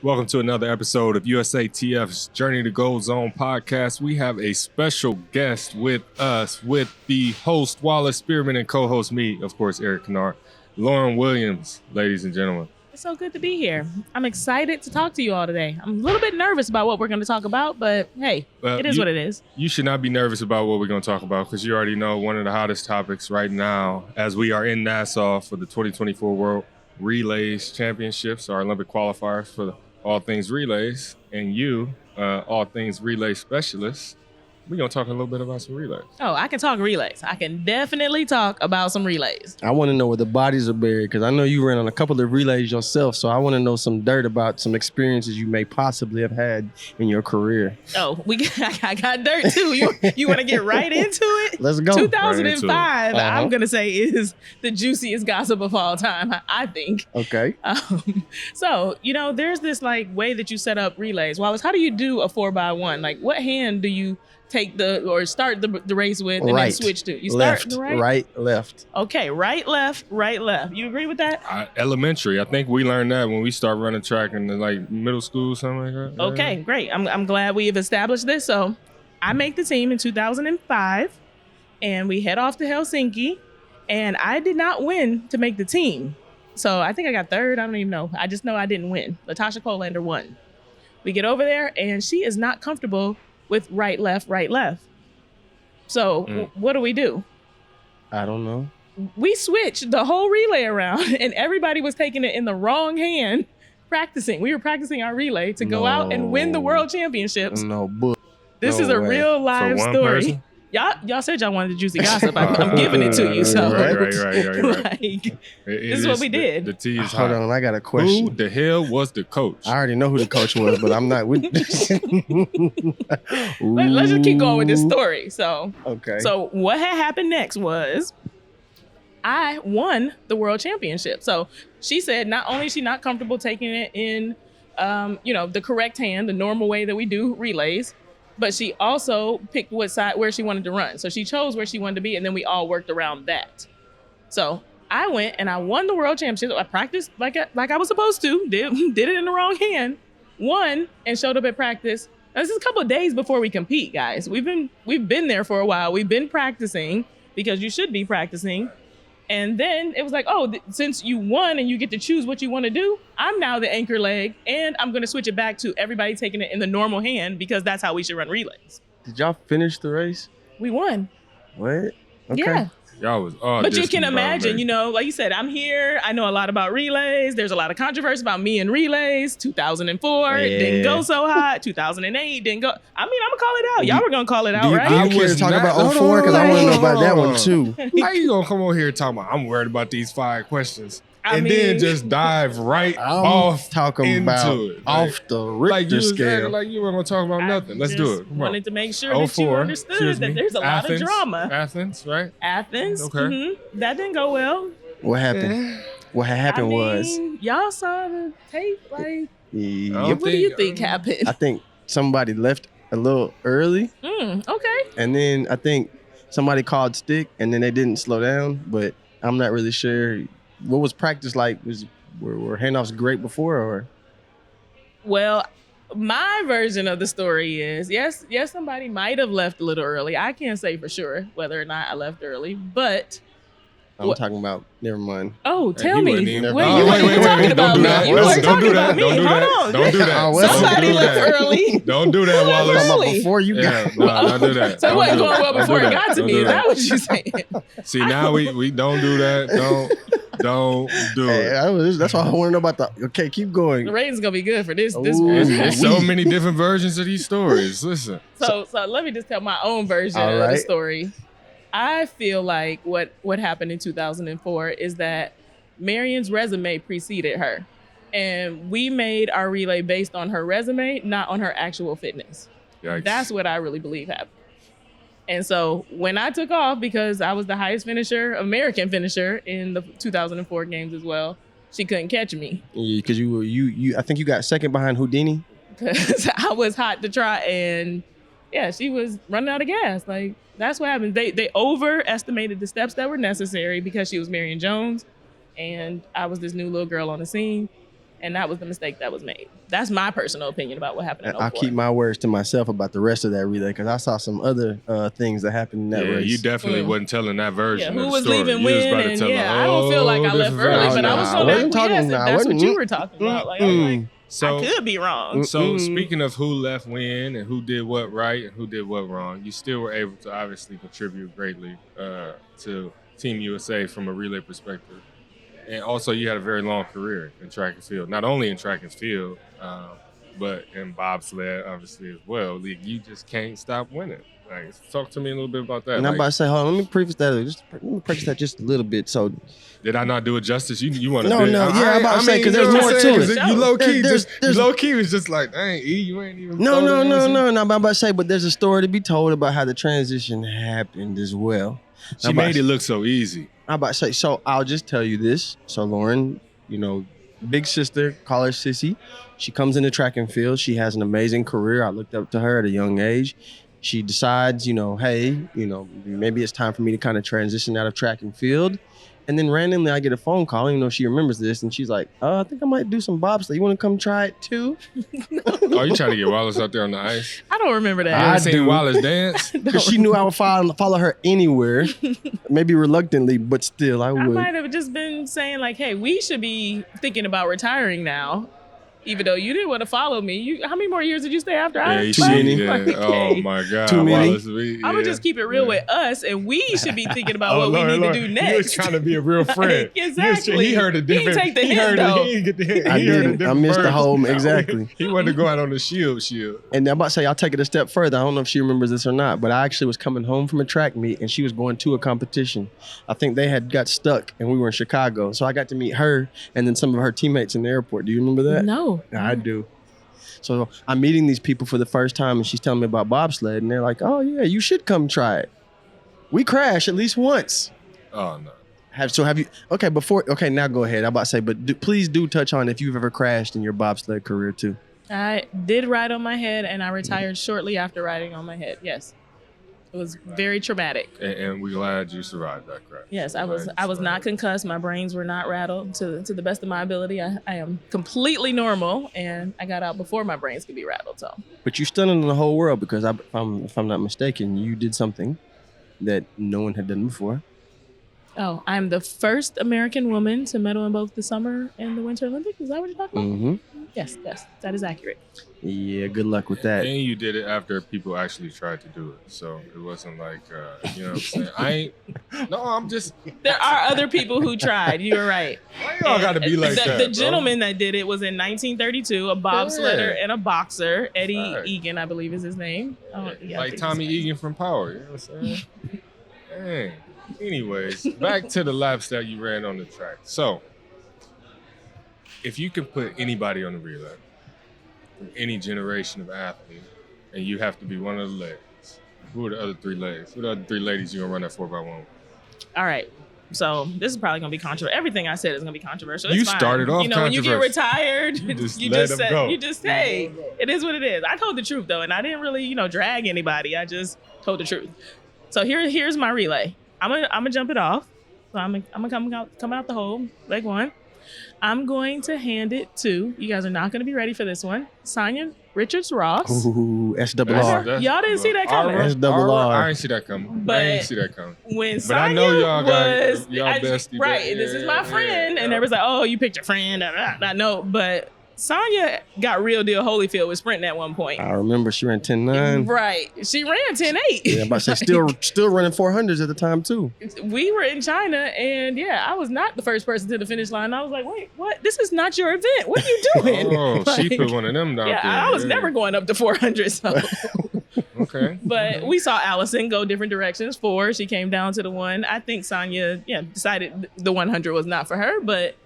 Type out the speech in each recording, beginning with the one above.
Welcome to another episode of USATF's Journey to Gold Zone podcast. We have a special guest with us, with the host, Wallace Spearman, and co-host me, of course, Eric Kennard, Lauryn Williams, ladies and gentlemen. It's so good to be here. I'm excited to talk to you all today. I'm a little bit nervous about what we're going to talk about, but hey, it is what it is. You should not be nervous about what we're going to talk about because you already know one of the hottest topics right now as we are in Nassau for the 2024 World Relays Championships, our Olympic qualifiers for all things relays, and you, all things relay specialists. We're going to talk a little bit about some relays. Oh, I can talk relays. I can definitely talk about some relays. I want to know where the bodies are buried because I know you ran on a couple of relays yourself, so I want to know some dirt about some experiences you may possibly have had in your career. Oh, I got dirt too. You want to get right into it? Let's go. 2005, I'm going to say, is the juiciest gossip of all time, I think. Okay. So, there's this way that you set up relays. Wallace, how do you do a 4x1? What hand do you start the race with and then switch to? You start left, the right? Right, left. Okay, right, left. You agree with that? Elementary. I think we learned that when we start running track in middle school, something like that. Okay, great. I'm glad we have established this. So I make the team in 2005 and we head off to Helsinki, and I did not win to make the team. So I think I got third. I don't even know. I just know I didn't win. Latasha Colander won. We get over there and she is not comfortable with right, left. So what do? I don't know. We switched the whole relay around and everybody was taking it in the wrong hand practicing. We were practicing our relay to go out and win the world championships. This is a real live story. Person? Y'all said y'all wanted the juicy gossip. I'm giving it to you. So right. This is what we did. The tea is Hold on, I got a question. Who the hell was the coach? I already know who the coach was, but I'm not with Let's just keep going with this story. So okay. So what had happened next was I won the world championship. So she said not only is she not comfortable taking it in the correct hand, the normal way that we do relays, but she also picked where she wanted to run. So she chose where she wanted to be, and then we all worked around that. So I went and I won the world championship. I practiced like I was supposed to. Did it in the wrong hand. Won and showed up at practice. Now, this is a couple of days before we compete, guys. We've been there for a while. We've been practicing because you should be practicing. And then it was since you won and you get to choose what you want to do, I'm now the anchor leg, and I'm going to switch it back to everybody taking it in the normal hand because that's how we should run relays. Did y'all finish the race? We won. What? Okay. Yeah. Y'all was but you can imagine, like you said, I'm here. I know a lot about relays. There's a lot of controversy about me and relays. 2004, it didn't go so hot. 2008 didn't go. I mean, I'm going to call it out. Y'all were going to call it out, right? Do you care to talk about 04? Because I want to know about that one, too. How you going to come on here talking about I'm worried about these 5 questions? Then just dive right off talking about it. Off the Richter scale. Like you weren't going to talk about nothing. Let's do it. Wanted to make sure that you understood that there's a lot of drama. Athens, right? Athens. Okay. Mm-hmm. That didn't go well. What happened? What happened was... Y'all saw the tape, what do you think happened? I think somebody left a little early. Okay. And then I think somebody called stick, and then they didn't slow down, but I'm not really sure... What was practice like? Were handoffs great before, or? Well, my version of the story is yes, somebody might have left a little early. I can't say for sure whether or not I left early, but I'm talking about. Never mind. Oh, tell me. Wait, you weren't talking about me. You weren't talking about me. Hold on. Don't do that. Somebody left early. Don't do that, Wallace. Before you got. Don't do that. So it wasn't going well before it got to me. Is that what you're saying? See, now we don't do that. Don't do it. That's why I want to know about the. Okay, keep going. The rating's gonna be good for this. There's so many different versions of these stories. Listen. So let me just tell my own version of the story. I feel like what happened in 2004 is that Marion's resume preceded her, and we made our relay based on her resume, not on her actual fitness. Yikes. That's what I really believe happened. And so when I took off, because I was the highest American finisher in the 2004 games as well, she couldn't catch me. Because I think you got second behind Houdini. Because I was hot to try, and she was running out of gas. That's what happened. They overestimated the steps that were necessary because she was Marion Jones, and I was this new little girl on the scene. And that was the mistake that was made. That's my personal opinion about what happened in 04. I'll keep my words to myself about the rest of that relay because I saw some other things that happened in that race. You definitely wasn't telling that version. Yeah, of who the was story. leaving You was when? about to And tell I don't feel like I left early, but I was going to acquiesce if that's what you were talking about. Like, I'm like, So, I could be wrong. So speaking of who left when and who did what right and who did what wrong, you still were able to obviously contribute greatly to Team USA from a relay perspective. And also you had a very long career in track and field, not only in track and field, but in bobsled obviously as well. Like, you just can't stop winning. Like, talk to me a little bit about that. And I'm about to say, hold on, let me preface that just a little bit. So, did I not do it justice? You want to? No, I'm about to say because there's more to it. You low key was just like, dang, E, you ain't even. No. I'm about to say, but there's a story to be told about how the transition happened as well. She made it look so easy. I'm about to say, so I'll just tell you this. So Lauryn, big sister, call her Sissy. She comes into track and field. She has an amazing career. I looked up to her at a young age. She decides, hey, maybe it's time for me to kind of transition out of track and field. And then randomly I get a phone call, even though she remembers this, and she's like, I think I might do some bobsled. You want to come try it too? Oh, you trying to get Wallace out there on the ice? I don't remember that. You ever seen Wallace dance? Because she knew I would follow her anywhere, maybe reluctantly, but still I would. I might have just been saying like, hey, we should be thinking about retiring now. Even though you didn't want to follow me, how many more years did you stay after I? Too many. Yeah. Oh my God, Too many. Wallace, I would just keep it real with us, and we should be thinking about what we need to do next. He was trying to be a real friend. Exactly. He heard a different. He didn't take the hint though. He didn't get the hint. I didn't. I missed the whole exactly. He wanted to go out on the shield. And I'm about to say, I'll take it a step further. I don't know if she remembers this or not, but I actually was coming home from a track meet, and she was going to a competition. I think they had got stuck, and we were in Chicago, so I got to meet her and then some of her teammates in the airport. Do you remember that? No. I do. So I'm meeting these people for the first time, and she's telling me about bobsled, and they're like, "Oh yeah, you should come try it." We crash at least once. Oh no. Have you? Okay, now go ahead. I'm about to say, but please do touch on if you've ever crashed in your bobsled career too. I did ride on my head, and I retired shortly after riding on my head. Yes. It was very traumatic. And we're glad you survived that crash. Yes, I was not concussed. My brains were not rattled to the best of my ability. I am completely normal, and I got out before my brains could be rattled. So. But you're stunning the whole world because if I'm not mistaken, you did something that no one had done before. Oh, I'm the first American woman to medal in both the Summer and the Winter Olympics. Is that what you're talking about? Mm-hmm. Yes, that is accurate. Yeah, good luck with that. And you did it after people actually tried to do it. So it wasn't like, you know what I'm saying? I'm just... There are other people who tried. You were right. Why y'all got to be like that, The gentleman that did it was in 1932, a bobsledder and a boxer. Eddie Egan, I believe is his name. Like Tommy Egan from Power. You know what I'm saying? Dang. Anyways, back to the laps that you ran on the track. So, if you can put anybody on the relay, from any generation of athlete, and you have to be one of the ladies, who are the other three ladies? Who are the other three ladies you're going to run that 4x1? All right. So, this is probably going to be controversial. Everything I said is going to be controversial. It's you fine. started off when you get retired, you just say, it is what it is. I told the truth, though, and I didn't really, drag anybody. I just told the truth. So, here's my relay. I'm gonna jump it off. So I'm gonna come out the hole, leg one. I'm going to hand it to, you guys are not gonna be ready for this one, Sonia Richards-Ross. Ooh, SRR. Y'all didn't see that coming. SRR. I didn't see that coming. But I didn't see that coming. When but I know y'all was, got y'all bestie. Right, this is my friend. And they was like, oh, you picked your friend. I know, but Sonia got real deal Holyfield with sprinting at one point. I remember she ran 10.9. Right. She ran 10.8. Yeah, but say still running 400s at the time too. We were in China, and I was not the first person to the finish line. I was like, wait, what? This is not your event. What are you doing? Oh, she put one of them down there. I was never going up to 400. So. Okay. But we saw Allison go different directions. 4, she came down to the 1. I think Sonia, decided the 100 was not for her, but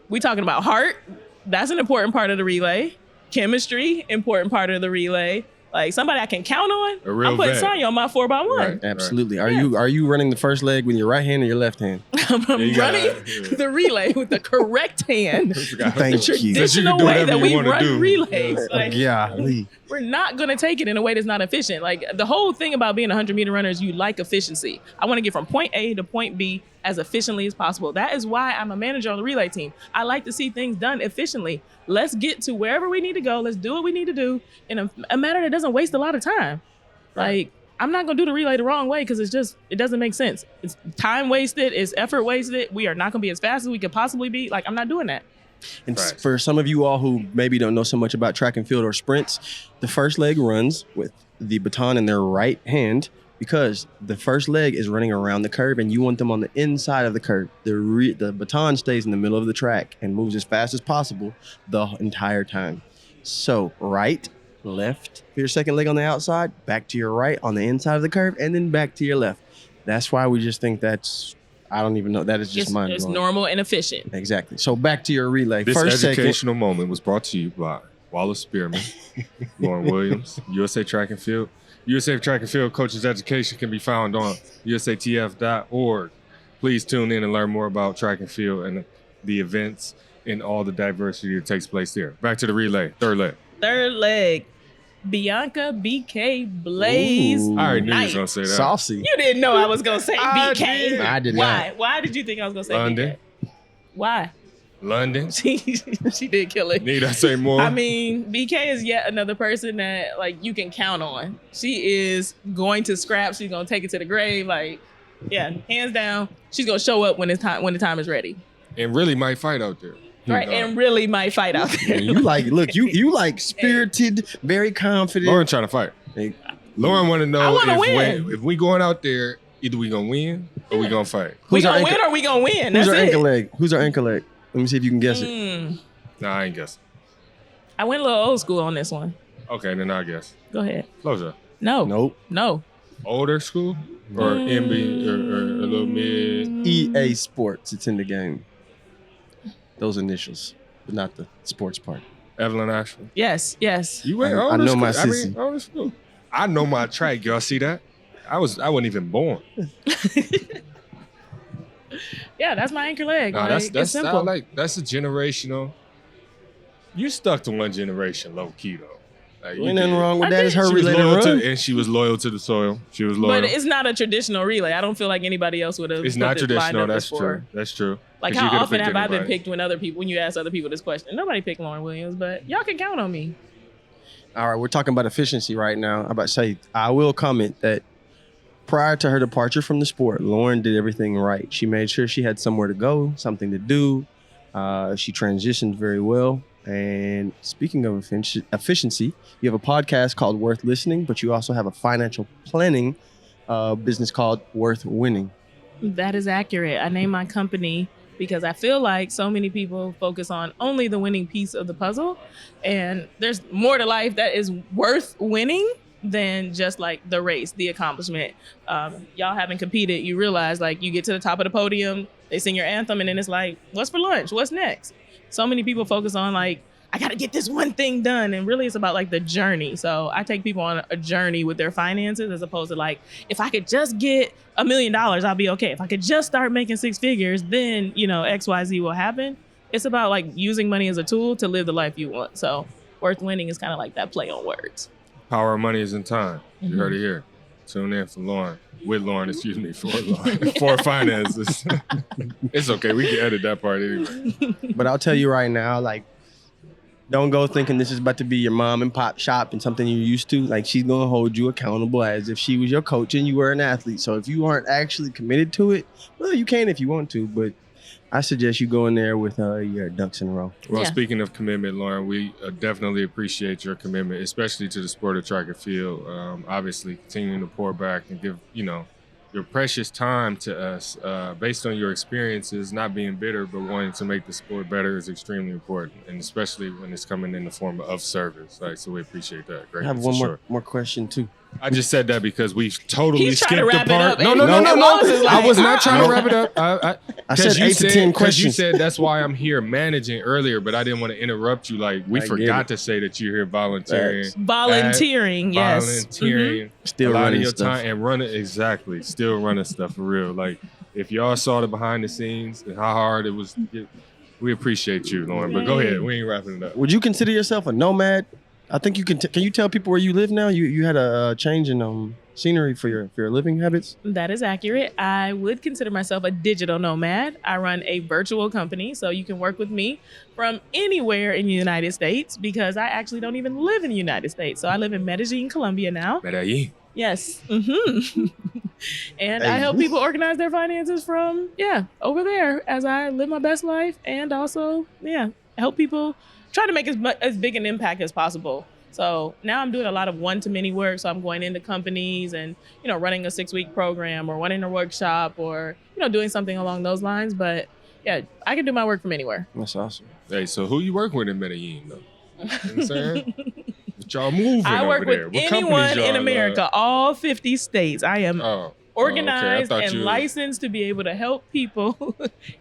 we talking about heart. That's an important part of the relay. Chemistry, important part of the relay. Like somebody I can count on. I'm putting Sonia on my 4x1. Right, absolutely. Right. Are you running the first leg with your right hand or your left hand? I'm running the relay with the correct hand. Thank you. The traditional way that we run relays. Like, golly. We're not going to take it in a way that's not efficient. Like the whole thing about being a 100-meter runner is you like efficiency. I want to get from point A to point B as efficiently as possible. That is why I'm a manager on the relay team. I like to see things done efficiently. Let's get to wherever we need to go. Let's do what we need to do in a manner that doesn't waste a lot of time. Like, I'm not going to do the relay the wrong way because it doesn't make sense. It's time wasted. It's effort wasted. We are not going to be as fast as we could possibly be. Like, I'm not doing that. And for some of you all who maybe don't know so much about track and field or sprints, the first leg runs with the baton in their right hand because the first leg is running around the curve and you want them on the inside of the curve. The baton stays in the middle of the track and moves as fast as possible the entire time. So right, left for your second leg on the outside, back to your right on the inside of the curve, and then back to your left. That's why we just think that's, I don't even know. That is just mind-blowing. It's normal and efficient. Exactly. So back to your relay. This First, educational moment was brought to you by Wallace Spearman, Lauryn Williams, USA Track and Field. USA Track and Field Coaches Education can be found on usatf.org. Please tune in and learn more about track and field and the events and all the diversity that takes place there. Back to the relay. Third leg. Bianca BK Blaze. Ooh. I already knew you was going to say that. Saucy. You didn't know I was going to say BK. I did Why? not. Why did you think I was going to say London. BK? Why? London. She did kill it. Need I say more? I mean, BK is yet another person that like you can count on. She is going to scrap. She's going to take it to the grave. Like, yeah, hands down. She's going to show up when the time is ready. And really might fight out there. Right, and really might fight out there. You like, look, you like spirited, very confident. Lauryn trying to fight. Hey, Lauryn want to I know wanna win. if we going out there, either we going to win or we going to fight. We Who's our gonna win anchor- or we gonna win? Who's That's our it. anchor leg? Who's our anchor leg? Let me see if you can guess it. Nah, I ain't guessing. I went a little old school on this one. Okay, then I'll guess. Go ahead. Closure. Nope. No. Older school or MB or a little mid? EA Sports. It's in the game. Those initials, but not the sports part. Evelyn Ashford. Yes. You went I older know school. my I mean, sissy. older school. I know my track. Y'all see that? I wasn't even born. Yeah, that's my anchor leg. Nah, Like, that's it's simple. that's a generational. You stuck to one generation, low key though. Like, you Ain't nothing did. wrong with I that. did. It's her She was related loyal run. to, and she was loyal to the soil. She was loyal. But it's not a traditional relay. I don't feel like anybody else would have. It's not traditional. That's true. That's true. Like 'Cause you how could've often picked have I been anybody. picked when you ask other people this question? Nobody picked Lauryn Williams, but y'all can count on me. All right, we're talking about efficiency right now. I'm about to say, I will comment that prior to her departure from the sport, Lauryn did everything right. She made sure she had somewhere to go, something to do. She transitioned very well. And speaking of efficiency, you have a podcast called Worth Listening, but you also have a financial planning business called Worth Winning. That is accurate. I named my company because I feel like so many people focus on only the winning piece of the puzzle. And there's more to life that is worth winning than just like the race, the accomplishment. Y'all haven't competed. You realize like you get to the top of the podium, they sing your anthem, and then it's like, what's for lunch? What's next? So many people focus on like, I got to get this one thing done. And really it's about like the journey. So I take people on a journey with their finances as opposed to like, if I could just get $1 million, I'll be okay. If I could just start making 6 figures, then, X, Y, Z will happen. It's about like using money as a tool to live the life you want. So Worth Winning is kind of like that play on words. Power of money is in time. You heard it here. Tune in for Lauryn. With Lauryn, excuse me, for Lauryn. For finances. It's okay. We can edit that part anyway. But I'll tell you right now, like, don't go thinking this is about to be your mom and pop shop and something you're used to. Like, she's going to hold you accountable as if she was your coach and you were an athlete. So if you aren't actually committed to it, well, you can if you want to. But I suggest you go in there with your ducks in a row. Well, Yeah. speaking of commitment, Lauryn, we definitely appreciate your commitment, especially to the sport of track and field. Obviously, continuing to pour back and give, your precious time to us based on your experiences, not being bitter, but wanting to make the sport better is extremely important, and especially when it's coming in the form of service. Right? So we appreciate that. Great. I have one more question, too. I just said that because we totally He's trying skipped to the wrap it part. up, No. and Wallace is like, I was not trying to wrap it up. I said 8 to 10 Because you questions. said that's why I'm here managing earlier, but I didn't want to interrupt you. Like, we I get forgot it. to say that you're here volunteering. Facts. Volunteering, yes. Volunteering. Still a lot of running your stuff. time and running. Exactly. Still running stuff for real. Like, if y'all saw the behind the scenes and how hard it was, we appreciate you, Lauryn. But go ahead. We ain't wrapping it up. Would you consider yourself a nomad? I think you can. Can you tell people where you live now? You had a change in scenery for your living habits? That is accurate. I would consider myself a digital nomad. I run a virtual company, so you can work with me from anywhere in the United States because I actually don't even live in the United States. So I live in Medellin, Colombia now. Medellin. Yes. And I Hey. help people organize their finances from, over there as I live my best life and also, help people try to make as big an impact as possible. So now I'm doing a lot of one-to-many work. So I'm going into companies and, running a 6-week program or running a workshop or, doing something along those lines. But yeah, I can do my work from anywhere. That's awesome. Hey, so who you work with in Medellin, though? You know what I'm saying? What y'all moving I work over there? with What companies anyone in y'all, America, all 50 states. I am organized okay. and licensed to be able to help people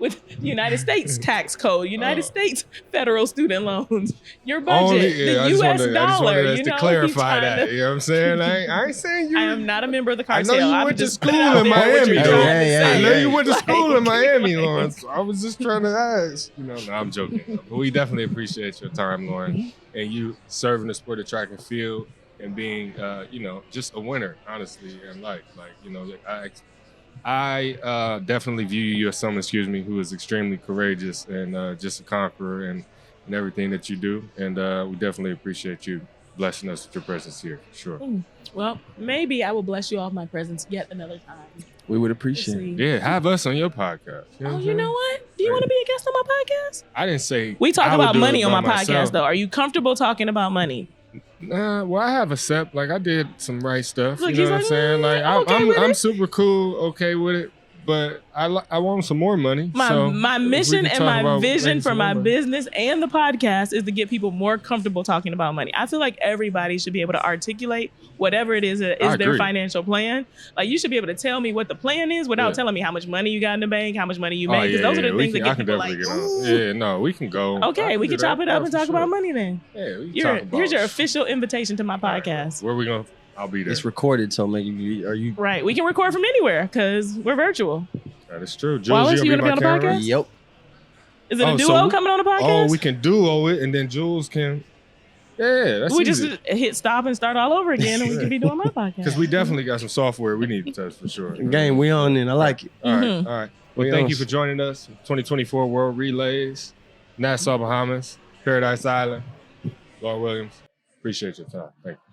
with the United States tax code, United States federal student loans, your budget, the I U.S. just dollar. wanted us to clarify that. You know what I'm saying? I ain't saying you. I am not a member of the I cartel. know you I'm went to just school putting out in there what Miami, you're though. trying to Hey, say. I know you went to Like- school in Miami, Lawrence. I was just trying to ask. No, I'm joking. But we definitely appreciate your time, Lauryn, and you serving the sport of track and field and being, just a winner, honestly, in life. Like, I definitely view you as someone, who is extremely courageous and just a conqueror and everything that you do. And we definitely appreciate you blessing us with your presence here, for sure. Well, maybe I will bless you all with my presence yet another time. We would We'll appreciate it. see. Yeah, have us on your podcast. Oh, you know what? Do you want to be a guest on my podcast? I didn't say We talk I would about do money it on by my myself. podcast, though. Are you comfortable talking about money? Well, I have a SEP. Like, I did some right stuff. Look, you know he's what I'm like, saying? Like, I'm okay with I'm it. super cool, okay with it. But I want some more money. So My if we mission can and talk my about vision making for some my more money. business and the podcast is to get people more comfortable talking about money. I feel like everybody should be able to articulate whatever it is that I is their agree. financial plan. Like, you should be able to tell me what the plan is without Yeah. telling me how much money you got in the bank, how much money you Oh, make. Because those are the things that I get can people definitely like, get on. ooh. Yeah, no, we can go. Okay, we can chop it up and talk about money then. Yeah, we can talk about Here's your official invitation to my podcast. Where we going? I'll be there. It's recorded, so maybe are you? Right. We can record from anywhere because we're virtual. That is true. Jules, Wallace, you gonna gonna be on the camera? podcast? Yep. Is it Oh, a so duo we- coming on the podcast? Oh, we can duo it, and then Jules can. Yeah, that's we easy. just hit stop and start all over again, and we could be doing my podcast. Because we definitely got some software we need to test for sure. Game, we on and I like it. All right, Mhm. all right. Well, We thank on. you for joining us. 2024 World Relays, Nassau, Bahamas, Paradise Island, Lord Williams. Appreciate your time. Thank you.